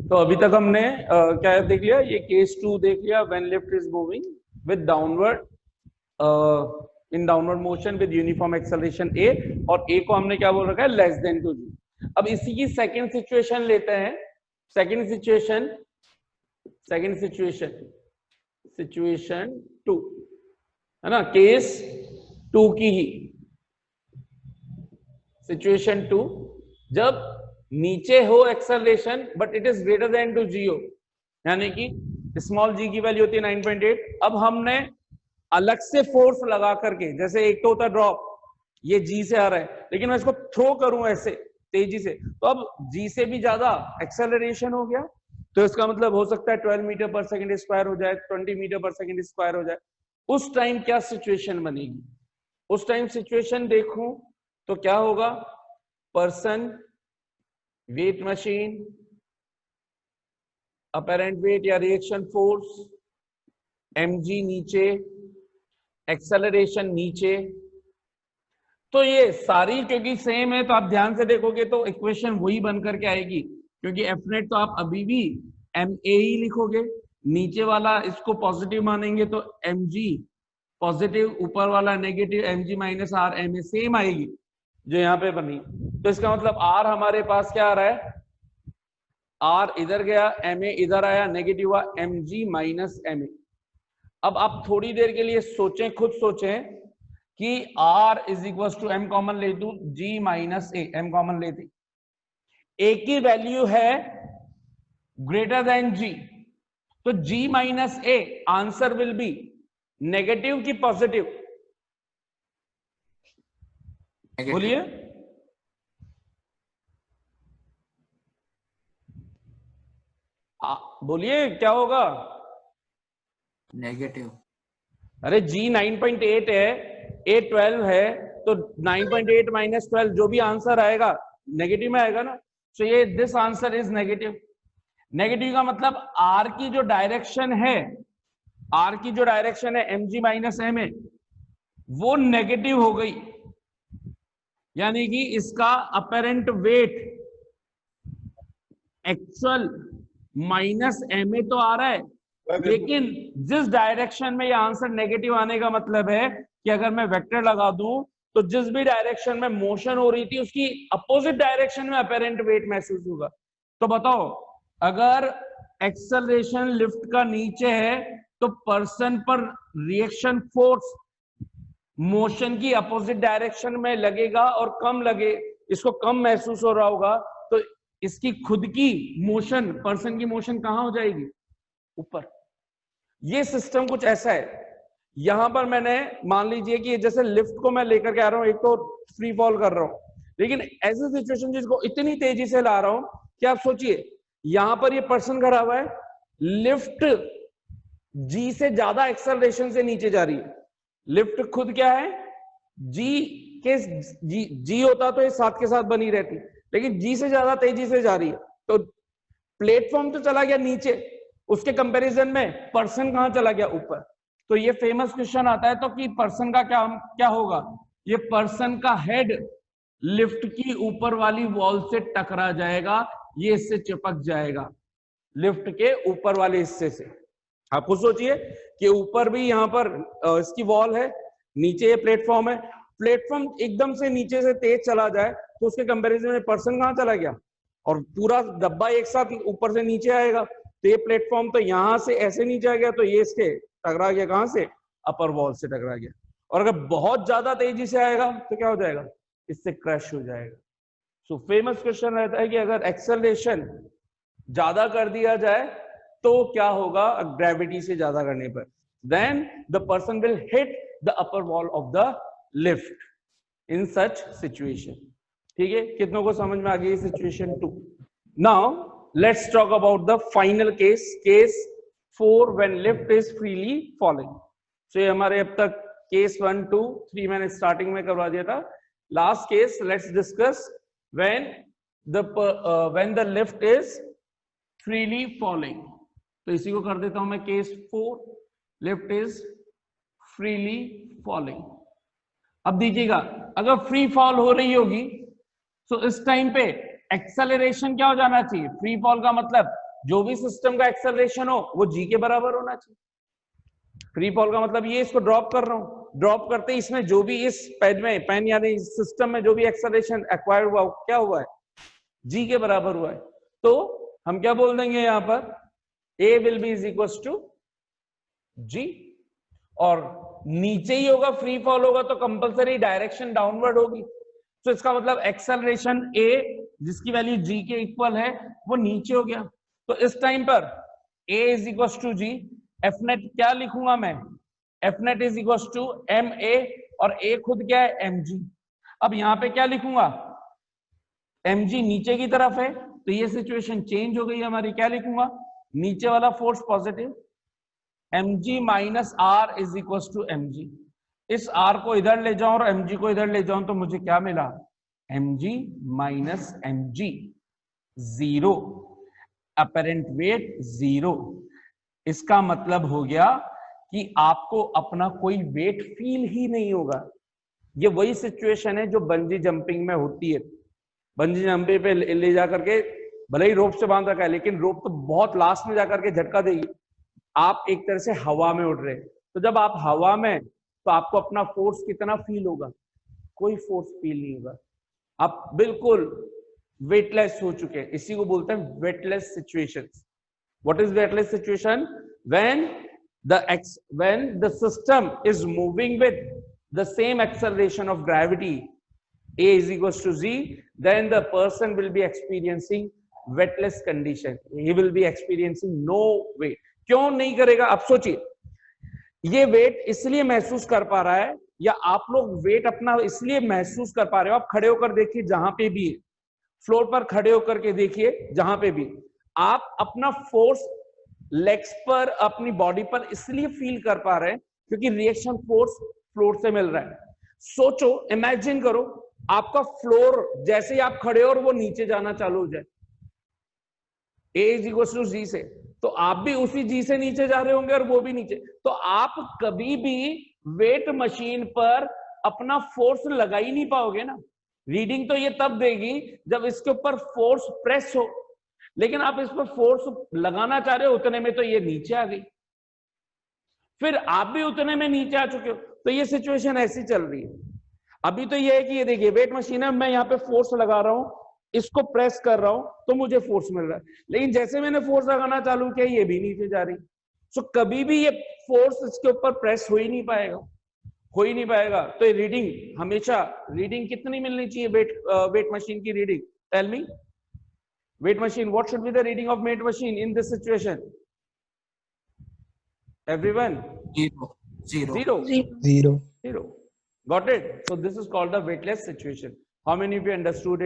तो अभी तक हमने क्या देख लिया, ये केस 2 देख लिया, when lift is moving with downward in downward motion with uniform acceleration a, और a को हमने क्या बोल रखा है, लेस देन टू g। अब इसी की सेकंड सिचुएशन लेते हैं। सेकंड सिचुएशन 2 है ना, केस 2 की ही सिचुएशन 2, जब नीचे हो acceleration but it is greater than two g हो, यानी कि स्मॉल जी की वैल्यू होती है 9.8। अब हमने अलग से फोर्स लगा करके, जैसे एक तो होता है ड्रॉप, ये जी से आ रहा है, लेकिन मैं इसको थ्रो करूं ऐसे तेजी से, तो अब जी से भी ज्यादा एक्सेलरेशन हो गया, तो इसका मतलब हो सकता है 12 मीटर पर सेकंड स्क्वायर हो जाए, 20 मीटर पर सेकंड स्क्वायर हो जाए। उस टाइम क्या सिचुएशन बनेगी? उस टाइम सिचुएशन देखूं तो क्या होगा, person, weight machine, apparent wait या रिएक्शन फोर्स, mg नीचे, एक्सेलरेशन नीचे। तो ये सारी क्योंकि सेम है तो आप ध्यान से देखोगे तो इक्वेशन वही बन करके आएगी, क्योंकि एफ नेट तो आप अभी भी एम ए ही लिखोगे, नीचे वाला इसको पॉजिटिव मानेंगे तो mg पॉजिटिव, ऊपर वाला negative, mg minus R M A same आएगी जो यहाँ पे बनी। तो इसका मतलब r हमारे पास क्या आ रहा है, r इधर गया, एम ए इधर आया, नेगेटिव हुआ mg माइनस एम ए। अब आप थोड़ी देर के लिए सोचें, खुद सोचें कि r is equal to m common ले दू, g minus A, m common लेते, a की वैल्यू है ग्रेटर देन g, तो g minus A answer will be negative की पॉजिटिव? बोलिए। बोलिए क्या होगा? नेगेटिव। अरे g 9.8 है, a 12 है, तो 9.8 माइनस 12 जो भी आंसर आएगा नेगेटिव में आएगा ना। तो ये this answer is negative. Negative का मतलब r की जो डायरेक्शन है, r की जो डायरेक्शन है mg माइनस एम ए, वो नेगेटिव हो गई, यानी कि इसका apparent weight actual minus M A तो आ रहा है, लेकिन जिस डायरेक्शन में ये आंसर नेगेटिव आने का मतलब है कि अगर मैं वेक्टर लगा दूं तो जिस भी डायरेक्शन में मोशन हो रही थी उसकी अपोजिट डायरेक्शन में अपेरेंट वेट महसूस होगा। तो बताओ, अगर एक्सेलरेशन लिफ्ट का नीचे है तो पर्सन पर रिएक्शन फोर्स मोशन की अपोजिट डायरेक्शन में लगेगा और कम लगे, इसको कम महसूस हो रहा होगा, तो इसकी खुद की मोशन, पर्सन की मोशन कहां हो जाएगी? ऊपर। ये सिस्टम कुछ ऐसा है। यहां पर मैंने मान लीजिए कि जैसे लिफ्ट को मैं लेकर के आ रहा हूं, एक तो फ्री फॉल कर रहा हूं, लेकिन ऐसी सिचुएशन जिसको इतनी तेजी से ला रहा हूं कि आप सोचिए यहां पर ये पर्सन खड़ा हुआ है, लिफ्ट जी से ज्यादा एक्सेलरेशन से नीचे जा रही है। लिफ्ट खुद क्या है, जी के जी होता तो ये साथ के साथ बनी रहती, लेकिन जी से ज्यादा तेजी से जा रही है, तो प्लेटफॉर्म तो चला गया नीचे, उसके कंपैरिजन में पर्सन कहां चला गया? ऊपर। तो ये फेमस क्वेश्चन आता है तो कि पर्सन का क्या होगा, ये पर्सन का हेड लिफ्ट की ऊपर वाली वॉल से टकरा जाएगा, ये इससे चिपक जाएगा लिफ्ट के ऊपर वाले हिस्से से। आप खुद सोचिए कि ऊपर भी यहां पर इसकी वॉल है, नीचे ये प्लेटफॉर्म है, प्लेटफॉर्म एकदम से नीचे से तेज चला जाए तो उसके कंपैरिजन में पर्सन कहां चला गया, और पूरा डब्बा एक साथ ऊपर से नीचे आएगा, तो ये प्लेटफॉर्म तो यहां से ऐसे नीचे आ गया, तो ये इसके टकरा गया, कहां से? अपर वॉल से टकरा गया। और अगर बहुत ज्यादा तेजी से आएगा तो क्या हो जाएगा? इससे क्रैश हो जाएगा। सो फेमस क्वेश्चन रहता है कि अगर एक्सेलरेशन ज्यादा कर दिया जाए तो क्या होगा ग्रेविटी से ज्यादा करने पर? Then the person will hit the upper wall of the lift in such situation. ठीक है, कितनों को समझ में आ गई situation 2? Now let's talk about the final case, case 4 when lift is freely falling. So ये हमारे अब तक केस 1 2 3 मैंने स्टार्टिंग में करवा दिया था। Last case let's discuss when the lift is freely falling. तो इसी को कर देता हूं मैं case 4, lift is freely falling. अब दीजिएगा, अगर फ्री फॉल हो रही होगी तो इस टाइम पे एक्सेलरेशन क्या हो जाना चाहिए? फ्री फॉल का मतलब जो भी सिस्टम का एक्सेलरेशन हो वो जी के बराबर होना चाहिए। फ्री फॉल का मतलब ये, इसको ड्रॉप कर रहा हूं, ड्रॉप करते ही इसमें जो भी इस पेन यानी सिस्टम में जो भी एक्सेलरेशन एक्वायर्ड हुआ क्या हुआ है, जी के बराबर हुआ है। तो हम क्या बोल देंगे यहां पर, a will be is equal to g, और नीचे ही होगा, फ्री फॉल होगा तो कंपलसरी डायरेक्शन डाउनवर्ड होगी। तो इसका मतलब एक्सेलरेशन ए जिसकी वैल्यू जी के इक्वल है वो नीचे हो गया। तो इस टाइम पर a is equal to g, f net क्या लिखूंगा मैं, f net is equal to m a, और ए खुद क्या है एम जी। अब यहां पे क्या लिखूंगा, एम जी नीचे की तरफ है तो ये सिचुएशन चेंज हो गई हमारी, क्या लिखूंगा, नीचे वाला force positive, mg minus R is equal to mg। इस r को इधर ले जाऊं और mg को इधर ले जाऊं तो मुझे क्या मिला, mg minus mg, zero, apparent wait zero. इसका मतलब हो गया कि आपको अपना कोई वेट फील ही नहीं होगा। ये वही सिचुएशन है जो बंजी जंपिंग में होती है। बंजी जंपिंग पे ले जाकर के भले ही रोप से बांध रखा है लेकिन रोप तो बहुत लास्ट में जाकर के झटका देगी, आप एक तरह से हवा में उड़ रहे हैं। तो जब आप हवा में, तो आपको अपना फोर्स कितना फील होगा, कोई फोर्स फील नहीं होगा, आप बिल्कुल वेटलेस हो चुके हैं। इसी को बोलते हैं weightless situation. What is weightless situation, when the system is moving with the same acceleration of gravity, a is equals to z, then the person will be experiencing wetless condition, he will be experiencing no weight। क्यों नहीं करेगा, आप सोचिए, ये wait इसलिए महसूस कर पा रहा है, या आप लोग वेट अपना इसलिए महसूस कर पा रहे हो, आप खड़े होकर देखिए जहां पे भी, फ्लोर पर खड़े होकर के देखिए जहां पे भी, आप अपना फोर्स लेग्स पर, अपनी बॉडी पर इसलिए फील कर पा रहे हैं क्योंकि रिएक्शन फोर्स फ्लोर से मिल रहा है। सोचो, इमेजिन करो, आपका फ्लोर जैसे ही आप खड़े हो और वो नीचे जाना चालू हो जाए, ए इज इक्वल टू जी से, तो आप भी उसी जी से नीचे जा रहे होंगे और वो भी नीचे। तो आप कभी भी वेट मशीन पर अपना फोर्स लगा ही नहीं पाओगे ना। रीडिंग तो ये तब देगी जब इसके ऊपर फोर्स प्रेस हो, लेकिन आप इस पर फोर्स लगाना चाह रहे हो, उतने में तो ये नीचे आ गई, फिर आप भी उतने में नीचे आ चुके हो। तो ये सिचुएशन ऐसी चल रही है। अभी तो ये है कि ये देखिए वेट मशीन है, मैं यहाँ पे फोर्स लगा रहा हूं, इसको प्रेस कर रहा हूं तो मुझे फोर्स मिल रहा है, लेकिन जैसे मैंने फोर्स लगाना चालू किया ये भी नीचे जा रही। सो कभी भी ये फोर्स इसके ऊपर प्रेस हो ही नहीं पाएगा, हो ही नहीं पाएगा। तो ये रीडिंग हमेशा, रीडिंग कितनी मिलनी चाहिए वेट मशीन की reading, tell me, weight machine, what should be the reading of weight machine in this situation, everyone? Zero. Got it? So this is called the weightless situation. How many of you understood it?